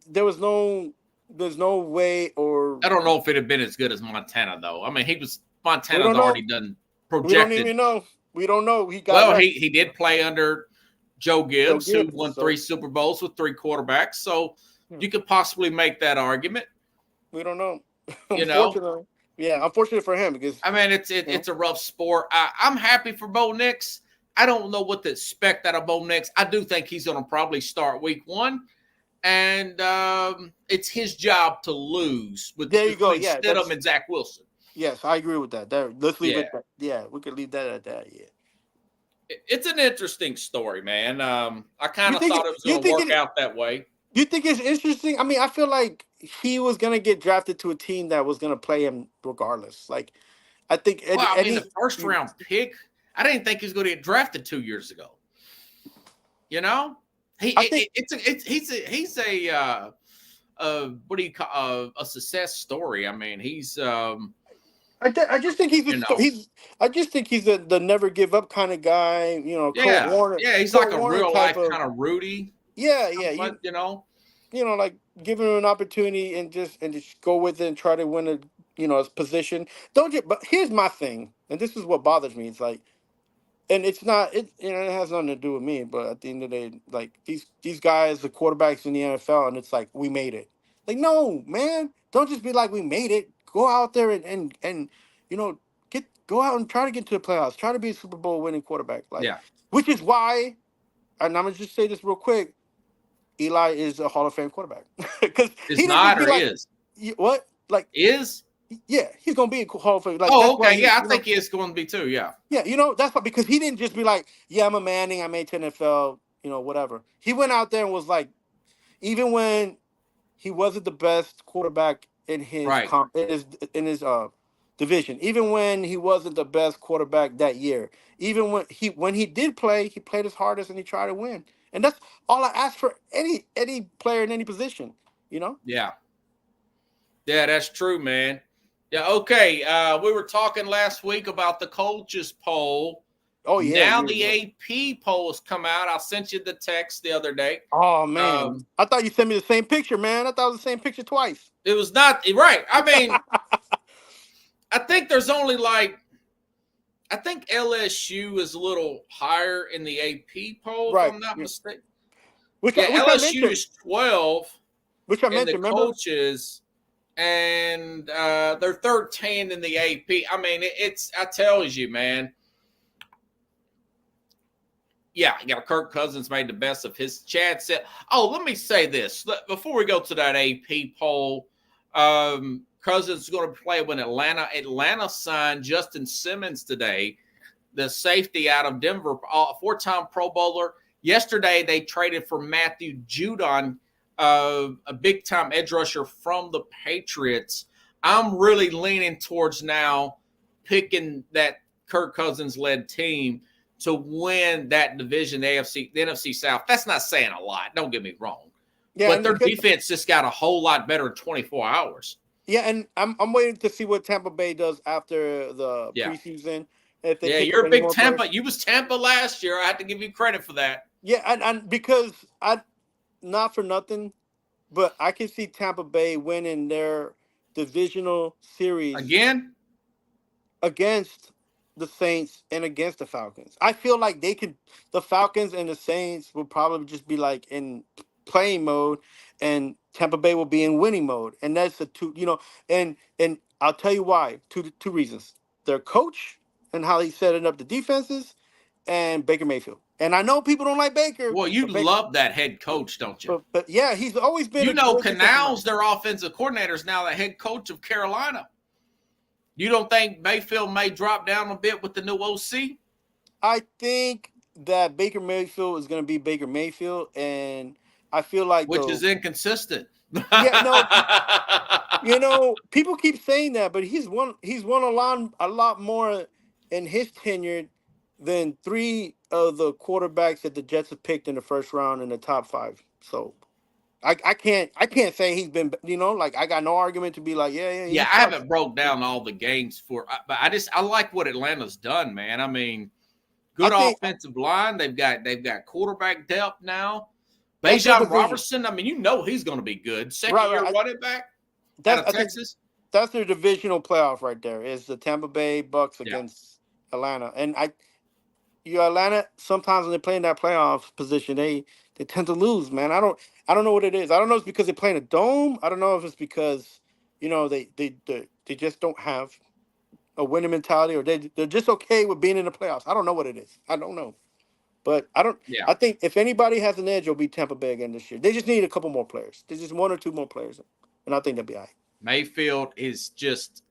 There's no way, or I don't know if it had been as good as Montana, though. I mean, Montana's already done projected. We don't even know. We don't know. He did play under Joe Gibbs, who won 3 Super Bowls with 3 quarterbacks. So you could possibly make that argument. We don't know. Unfortunately. Yeah, unfortunate for him because I mean it's a rough sport. I'm happy for Bo Nix. I don't know what to expect out of Bo Nix. I do think he's going to probably start week 1, and it's his job to lose with Stidham and Zach Wilson. Yes, I agree with that. Let's leave it. Yeah, we could leave that at that. Yeah, it's an interesting story, man. I kind of thought it was going to work out that way. You think it's interesting? I mean, I feel like he was going to get drafted to a team that was going to play him regardless. Like, I think. The first round pick. I didn't think he was going to get drafted 2 years ago. He's a what do you call a success story? I mean, he's. I just think he's the never give up kind of guy. Kurt Warner. Yeah, he's like a real life kind of Rudy. Yeah. Like giving him an opportunity and just go with it and try to win his position. But here's my thing, and this is what bothers me. It's like, and it's not it has nothing to do with me, but at the end of the day, like these guys, the quarterbacks in the NFL, and it's like we made it. Like, no, man, don't just be like we made it. Go out there and go out and try to get to the playoffs. Try to be a Super Bowl winning quarterback. Which is why, and I'm gonna just say this real quick, Eli is a Hall of Fame quarterback. Because he's not or is. What? Like is? Yeah, he's gonna be a Hall of Fame. Like, okay. I think he is going to be too. Yeah. Yeah, that's why, because he didn't just be like, yeah, I'm a Manning, I made to NFL, whatever. He went out there and was like, even when he wasn't the best quarterback in his division, even when he wasn't the best quarterback that year, even when he did play, he played his hardest and he tried to win. And that's all I ask for any player in any position, Yeah, that's true, man. Yeah, okay. We were talking last week about the coaches poll. Oh, yeah. Now the AP poll has come out. I sent you the text the other day. Oh, man. I thought you sent me the same picture, man. I thought it was the same picture twice. It was not right. I mean, I think there's only I think LSU is a little higher in the AP poll, if I'm not mistaken. LSU is 12. Which I mentioned, the coaches, and they're 13 in the AP. I mean, I tells you, man. Yeah, Kirk Cousins made the best of his. Chad said, let me say this. Before we go to that AP poll, Cousins is going to play with Atlanta. Atlanta signed Justin Simmons today, the safety out of Denver, 4-time Pro Bowler. Yesterday, they traded for Matthew Judon, a big-time edge rusher from the Patriots. I'm really leaning towards now picking that Kirk Cousins-led team to win that division, the NFC South. That's not saying a lot. Don't get me wrong. Yeah, but their defense just got a whole lot better in 24 hours. Yeah, and I'm waiting to see what Tampa Bay does after the Yeah. preseason. If they Yeah, pick you're up a any big more Tampa. players. You was Tampa last year. I have to give you credit for that. Yeah, and because I not for nothing, but I can see Tampa Bay winning their divisional series Again, against the Saints and against the Falcons. I feel like they could. The Falcons and the Saints will probably just be like in playing mode, and Tampa Bay will be in winning mode. And that's the two. And I'll tell you why. Two reasons: their coach and how he's setting up the defenses, and Baker Mayfield. And I know people don't like Baker, well, you but Baker, love that head coach, don't you? but yeah, he's always been You a know, good defensive Canals, mind. their offensive coordinator, is now the head coach of Carolina. You don't think Mayfield may drop down a bit with the new OC? I think that Baker Mayfield is going to be Baker Mayfield, and I feel like Which is inconsistent. Yeah, people keep saying that, but he's won a lot more in his tenure than 3 of the quarterbacks that the Jets have picked in the first round in the top 5. So I can't say he's been, like, I got no argument to be like, yeah. Yeah, I haven't broke down all the games but I like what Atlanta's done, man. I mean, good offensive line. They've got quarterback depth now. Bijan Robertson, I mean, he's going to be good. Second-year running back out of Texas. That's their divisional playoff right there. Is the Tampa Bay Bucks against Atlanta, and Atlanta. Sometimes when they play in that playoff position, they tend to lose. Man, I don't know what it is. I don't know if it's because they play in a dome. I don't know if it's because they just don't have a winning mentality, or they're just okay with being in the playoffs. I don't know what it is. I don't know. But I think if anybody has an edge, it'll be Tampa Bay again this year. They just need a couple more players. There's just 1 or 2 more players, and I think they'll be all right. Mayfield is just,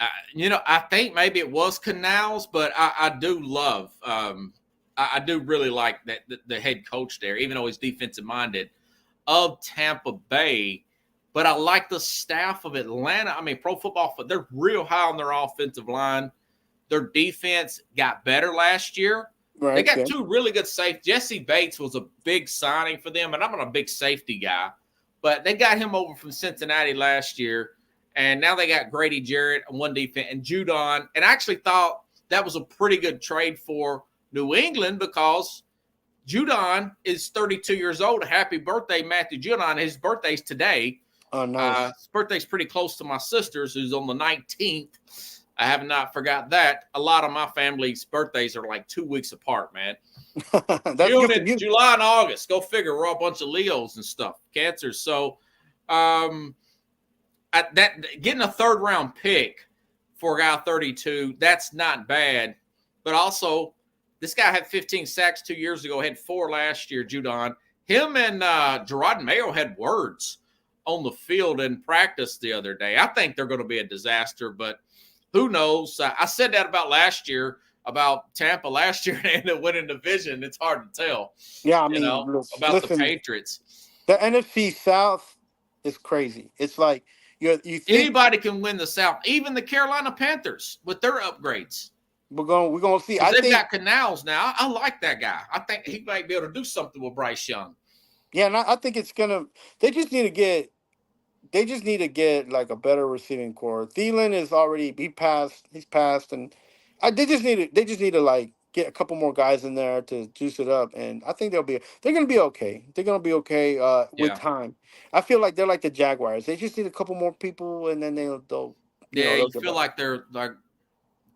I think maybe it was Canals, but I do love, I do really like that the head coach there, even though he's defensive minded, of Tampa Bay. But I like the staff of Atlanta. I mean, Pro Football, they're real high on their offensive line. Their defense got better last year. Right, they got 2 really good safeties. Jesse Bates was a big signing for them, and I'm not a big safety guy, but they got him over from Cincinnati last year, and now they got Grady Jarrett on one defense and Judon. And I actually thought that was a pretty good trade for New England because Judon is 32 years old. Happy birthday, Matthew Judon. His birthday's today. Oh, nice. His birthday's pretty close to my sister's, who's on the 19th. I have not forgot that. A lot of my family's birthdays are like 2 weeks apart, man. June and July and August. Go figure. We're all a bunch of Leos and stuff, Cancers. So getting a 3rd round pick for a guy 32, that's not bad. But also, this guy had 15 sacks 2 years ago, had 4 last year, Judon. Him and Gerard Mayo had words on the field in practice the other day. I think they're going to be a disaster, but who knows? I said that about last year, about Tampa last year, and it went in division. It's hard to tell. Yeah, I mean, about the Patriots. The NFC South is crazy. It's like you think anybody can win the South, even the Carolina Panthers with their upgrades. We're gonna see. They've got Canals now. I like that guy. I think he might be able to do something with Bryce Young. Yeah, and I think it's gonna. They just need to get like a better receiving core. Thielen is already he's passed, and they just need to like get a couple more guys in there to juice it up, and I think they're gonna be okay. They're gonna be okay with time. I feel like they're like the Jaguars. They just need a couple more people, and then they'll you feel like they're like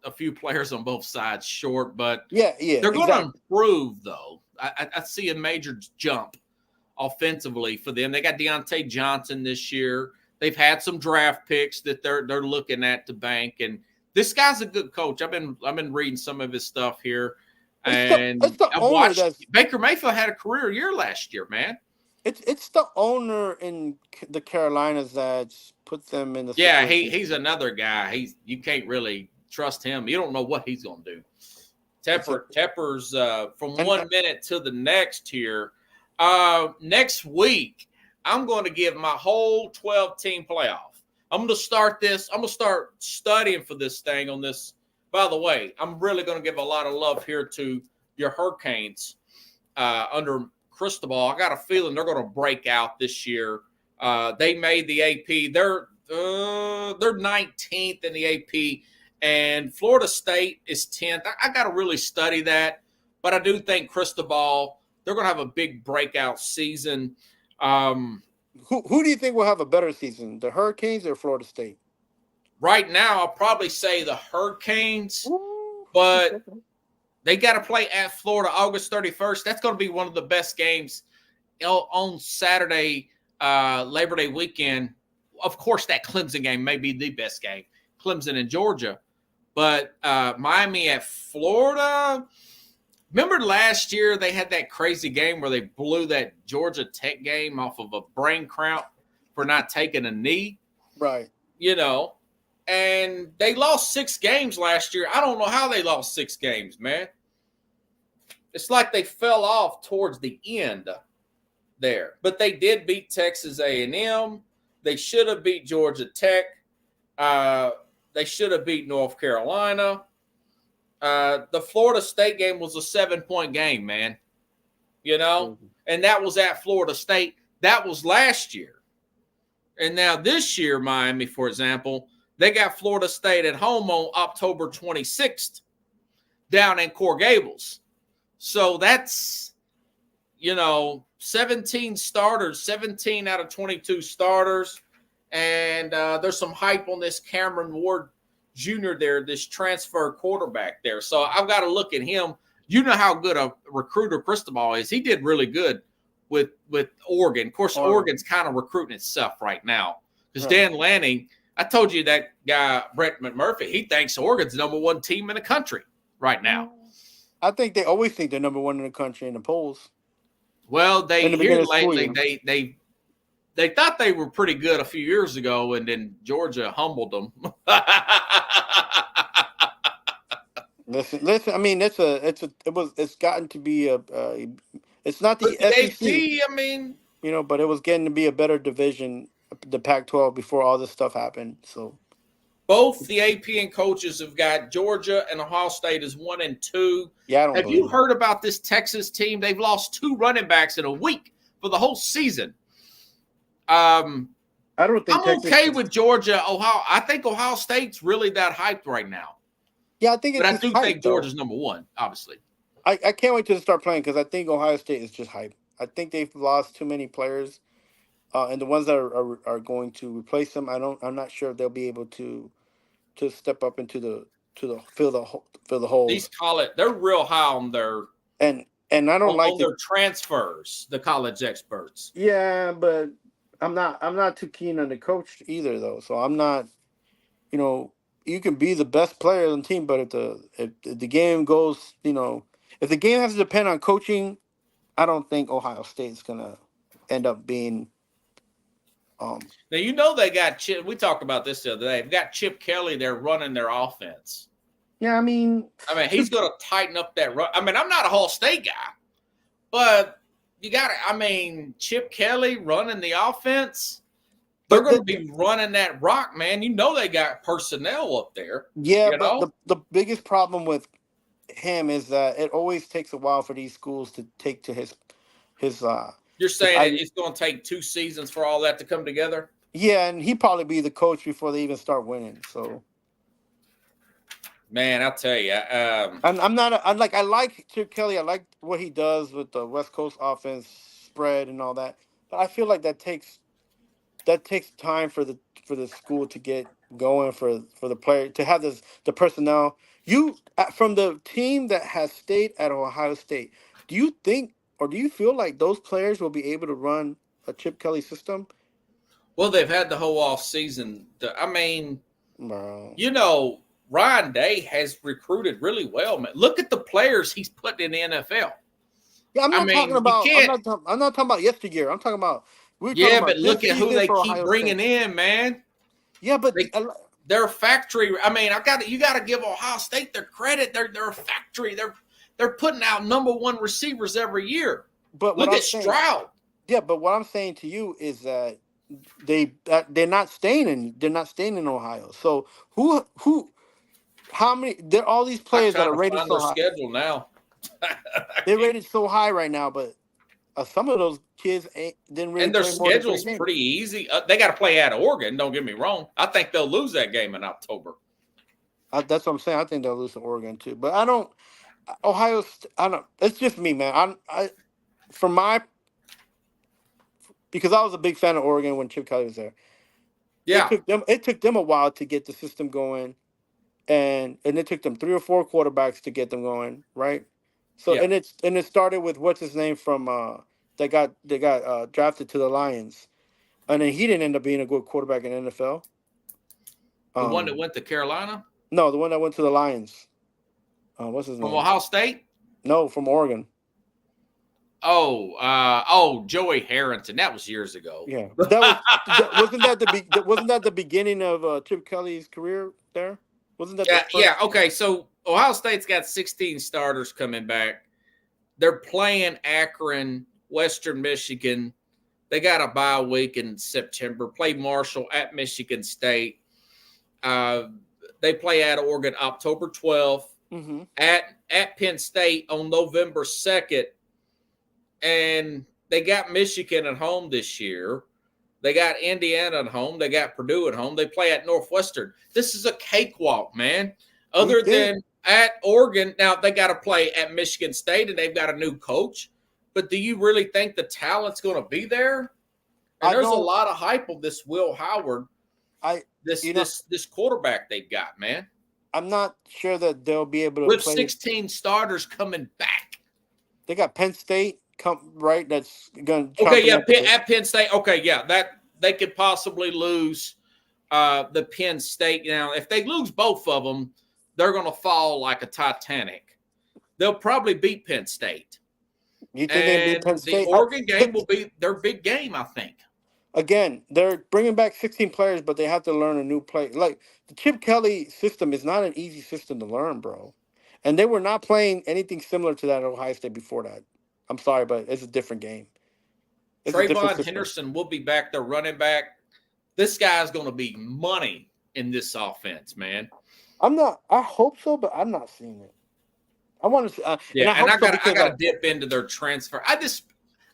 a few players on both sides short, but they're going to improve though. I see a major jump offensively for them. They got Deontay Johnson this year. They've had some draft picks that they're looking at to bank, and this guy's a good coach. I've been reading some of his stuff here, and I've watched. Baker Mayfield had a career year last year, man. It's the owner in the Carolinas that's put them in the. Yeah, he's another guy. You can't really trust him. You don't know what he's going to do. Tepper's from 1 minute to the next here. Next week, I'm going to give my whole 12-team playoff. I'm going to start this. I'm going to start studying for this thing on this. By the way, I'm really going to give a lot of love here to your Hurricanes under Cristobal. I got a feeling they're going to break out this year. They made the AP. They're they're 19th in the AP, and Florida State is 10th. I got to really study that, but I do think Cristobal, they're going to have a big breakout season. Who do you think will have a better season, the Hurricanes or Florida State? Right now, I'll probably say the Hurricanes, Ooh. but they got to play at Florida August 31st. That's going to be one of the best games on Saturday, Labor Day weekend. Of course, that Clemson game may be the best game, Clemson and Georgia. But Miami at Florida, remember last year they had that crazy game where they blew that Georgia Tech game off of a brain cramp for not taking a knee? Right. You know, and they lost 6 games last year. I don't know how they lost 6 games, man. It's like they fell off towards the end there. But they did beat Texas A&M. They should have beat Georgia Tech. They should have beat North Carolina. The Florida State game was a 7-point game, man. You know, and that was at Florida State. That was last year. And now this year, Miami, for example, they got Florida State at home on October 26th down in Coral Gables. So that's, 17 starters, 17 out of 22 starters. And there's some hype on this Cameron Ward Jr. there, this transfer quarterback there. So I've got to look at him. You know how good a recruiter Cristobal is. He did really good with Oregon. Of course, Oregon's kind of recruiting itself right now. Because Dan Lanning, I told you that guy, Brett McMurphy, he thinks Oregon's the number 1 team in the country right now. I think they always think they're number 1 in the country in the polls. Well, here lately they thought they were pretty good a few years ago, and then Georgia humbled them. Listen. I mean, it's gotten to be it's not the SEC. I mean, but it was getting to be a better division, the Pac-12, before all this stuff happened. So both the AP and coaches have got Georgia and Ohio State as 1 and 2. Yeah, have you heard about this Texas team? They've lost 2 running backs in a week for the whole season. I don't think I'm okay with Georgia, Ohio. I think Ohio State's really that hyped right now. Yeah, I think. But I do think Georgia's number 1, obviously. I can't wait till they start playing because I think Ohio State is just hype. I think they've lost too many players, and the ones that are going to replace them, I'm not sure if they'll be able to step up into the fill the hole. These they're real high on their and I don't like their transfers. The college experts. Yeah, but I'm not too keen on the coach either, though. So I'm not. You can be the best player on the team, but if the game goes, if the game has to depend on coaching, I don't think Ohio State's gonna end up being. Now they got Chip. We talked about this the other day. They've got Chip Kelly there running their offense. Yeah, I mean, he's going to tighten up that run. I'm not a Ohio State guy, but you got to. Chip Kelly running the offense. They're going to be running that rock, man. They got personnel up there. Yeah, but the biggest problem with him is that it always takes a while for these schools to take to his. You're saying it's going to take 2 seasons for all that to come together? Yeah, and he'd probably be the coach before they even start winning. So, man, I'll tell you, I like Chip Kelly. I like what he does with the West Coast offense spread and all that. But I feel like that takes time for the school to get going, for the player to have the personnel. You from the team that has stayed at Ohio State, do you think? Or do you feel like those players will be able to run a Chip Kelly system? Well, they've had the whole off season. Bro. Ryan Day has recruited really well, man. Look at the players he's putting in the NFL. Yeah, I'm not talking about. I'm not talking about yesteryear. I'm talking about. But look at who they keep bringing in, man. Yeah, but they're a factory. You got to give Ohio State their credit. They're a factory. They're putting out number 1 receivers every year. But look at Stroud. Yeah, but what I'm saying to you is that they're not staying in Ohio. So how many? There are all these players that are rated so high. Schedule now. They're rated so high right now, but some of those kids didn't really And their play more than 3 schedule's games. pretty easy. They got to play at Oregon. Don't get me wrong. I think they'll lose that game in October. That's what I'm saying. I think they'll lose to Oregon too. But I don't. Ohio. I don't. It's just me, man. Because I was a big fan of Oregon when Chip Kelly was there. Yeah. It took them a while to get the system going, and it took them 3 or 4 quarterbacks to get them going, right? So Yeah. and it started with what's his name from they got drafted to the Lions, and then he didn't end up being a good quarterback in the NFL. The one that went to Carolina? No, the one that went to the Lions. What's his name? From Ohio State? No, from Oregon. Joey Harrington. That was years ago. Yeah, but wasn't that the beginning of Chip Kelly's career there? Wasn't that? Yeah. Okay. So Ohio State's got 16 starters coming back. They're playing Akron, Western Michigan. They got a bye week in September. Play Marshall at Michigan State. They play at Oregon October 12th. Mm-hmm. At Penn State on November 2nd. And they got Michigan at home this year. They got Indiana at home. They got Purdue at home. They play at Northwestern. This is a cakewalk, man. Other than at Oregon, now they got to play at Michigan State, and they've got a new coach. But do you really think the talent's going to be there? And there's a lot of hype of this Will Howard, this quarterback they've got, man. I'm not sure that they'll be able to with play. 16 starters coming back. They got Penn State right. That's going to at Penn State. Okay, yeah, that they could possibly lose the Penn State. Now, if they lose both of them, they're going to fall like a Titanic. They'll probably beat Penn State. You think they beat Penn State? The Oregon game will be their big game, I think. Again, they're bringing back 16 players, but they have to learn a new play. Like the Chip Kelly system is not an easy system to learn, bro. And they were not playing anything similar to that at Ohio State before that. I'm sorry, but it's a different game. Trayvon Henderson will be back there running back. This guy's going to be money in this offense, man. I hope so, but I'm not seeing it. I want to. I got to dip into their transfer.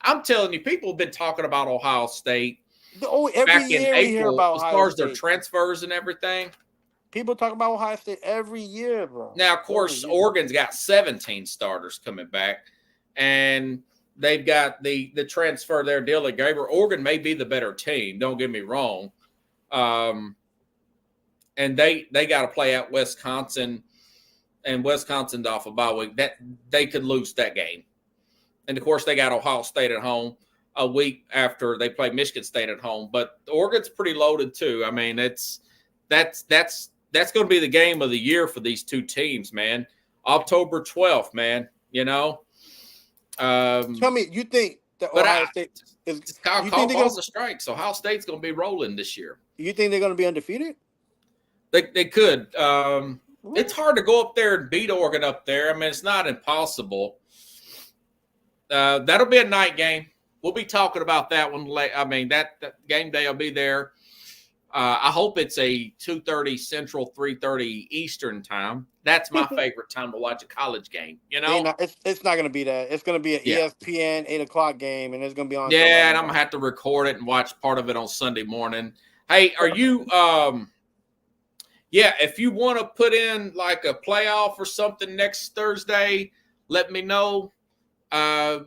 I'm telling you, people have been talking about Ohio State. Every year we hear about Ohio State. As far as their transfers and everything. People talk about Ohio State every year, bro. Now, of course, Oregon's got 17 starters coming back, and they've got the transfer there, Dylan Gabriel. Oregon may be the better team. Don't get me wrong. And they got to play at Wisconsin, and Wisconsin's off a bye week. That they could lose that game. And of course, they got Ohio State at home a week after they play Michigan State at home. But Oregon's pretty loaded too. I mean, that's going to be the game of the year for these two teams, man. October 12th, man. You know. Tell me, you think that Ohio State is? Kyle calls the strike, so Ohio State's going to be rolling this year. You think they're going to be undefeated? They could. It's hard to go up there and beat Oregon up there. I mean, it's not impossible. That'll be a night game. We'll be talking about that one late. I mean, that game day will be there. I hope it's a 2:30 Central, 3:30 Eastern time. That's my favorite time to watch a college game. You know, it's not going to be that. It's going to be an ESPN 8:00 game, and it's going to be on. Yeah, and I'm gonna have to record it and watch part of it on Sunday morning. Hey, are you? If you want to put in like a playoff or something next Thursday, let me know.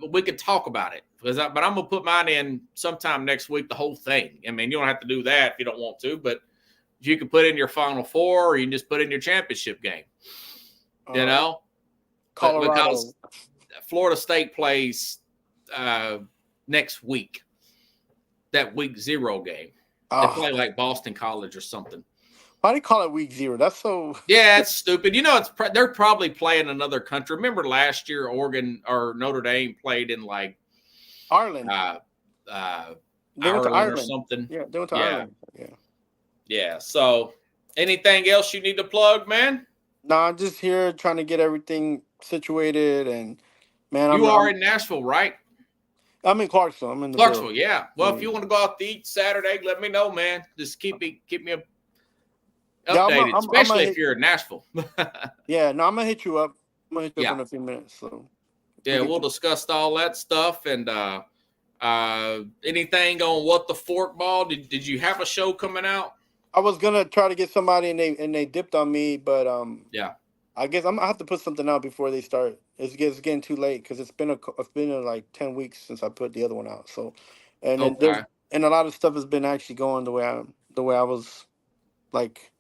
We could talk about it but I'm gonna put mine in sometime next week. The whole thing. I mean, you don't have to do that if you don't want to, but you can put in your Final Four, or you can just put in your championship game. You know, Colorado. Because Florida State plays next week. That week 0 game. They play like Boston College or something. Why do you call it week 0? That's so. Yeah, it's stupid. You know, they're probably playing another country. Remember last year, Oregon or Notre Dame played in like Ireland. Ireland or something. Yeah, they went to Ireland. Yeah. So, anything else you need to plug, man? No, I'm just here trying to get everything situated, and man, you are in Nashville, right? I'm in Clarksville. I'm in Clarksville. Yeah. Well, if you want to go out to eat Saturday, let me know, man. Just keep me updated, especially if you're in Nashville. Yeah, no, I'm gonna hit you up. I'm gonna hit you up in a few minutes. So Yeah, we'll discuss all that stuff and anything on What the Fork Ball. Did you have a show coming out? I was gonna try to get somebody and they dipped on me, but Yeah. I guess I have to put something out before they start. It's getting too late because it's been like 10 weeks since I put the other one out. So, and Okay. and a lot of stuff has been actually going the way I was like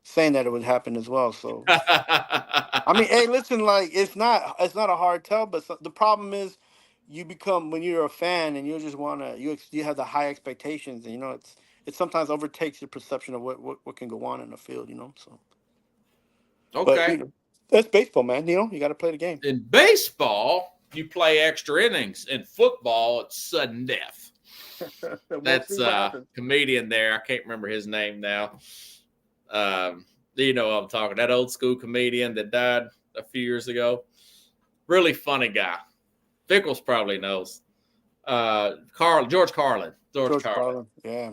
saying that it would happen as well. So I mean, hey, listen, like it's not a hard tell, but the problem is you become when you're a fan and you just wanna you have the high expectations, and it sometimes overtakes your perception of what can go on in the field, So, but Okay. that's baseball, man. You got to play the game. In baseball, you play extra innings. In football, it's sudden death. That's comedian there. I can't remember his name now. You know what I'm talking. That old school comedian that died a few years ago. Really funny guy. Pickles probably knows. George Carlin. George Carlin. Yeah.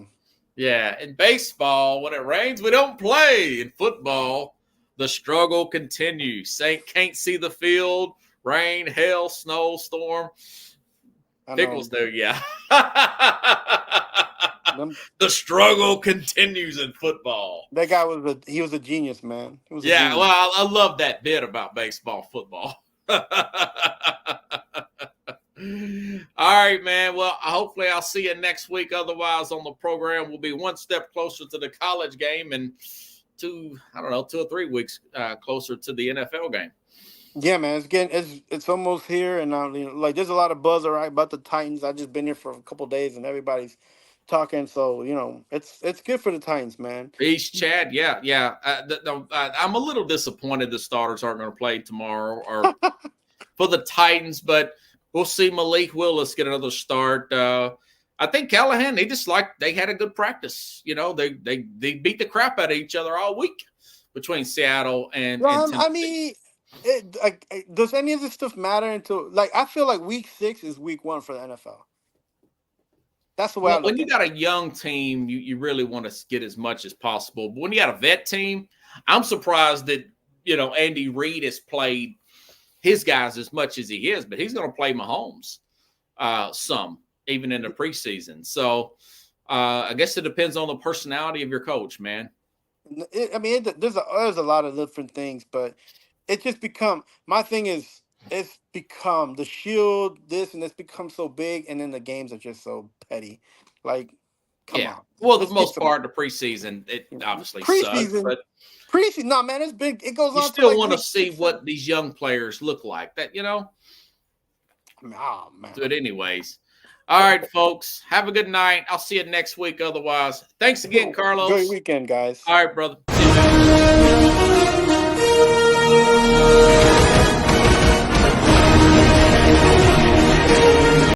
Yeah. In baseball, when it rains, we don't play. In football, the struggle continues. Saint can't see the field. Rain, hail, snow, storm. Pickles do, yeah. The struggle continues in football. That guy was a genius, man. Yeah, well, I love that bit about baseball, football. All right, man. Well, hopefully I'll see you next week. Otherwise, on the program, we'll be one step closer to the college game and 2 or 3 weeks closer to the NFL game. Yeah, man. It's almost here, and like there's a lot of buzz about the Titans. I just been here for a couple of days, and everybody's talking. So it's good for the Titans, man. East Chad, yeah. I'm a little disappointed the starters aren't going to play tomorrow or for the Titans, but we'll see Malik Willis get another start. I think Callahan, they had a good practice. They beat the crap out of each other all week between Seattle and Tennessee. I mean, does any of this stuff matter until I feel like week 6 is week 1 for the NFL. That's the way I look when at you got a young team, you really want to get as much as possible. But when you got a vet team, I'm surprised that Andy Reid has played his guys as much as he is, but he's going to play Mahomes some, even in the preseason. So I guess it depends on the personality of your coach, man. There's a lot of different things, but it just my thing is it's become the shield, this, and it's become so big, and then the games are just so petty. Like, come on. Well, the most part of the preseason, it obviously sucks, but preseason, no, man, it's big. It goes on. You still want to see what these young players look like. That Oh man. But anyways, all right, folks, have a good night. I'll see you next week. Otherwise, thanks again, Carlos. Good weekend, guys. All right, brother. See you, man.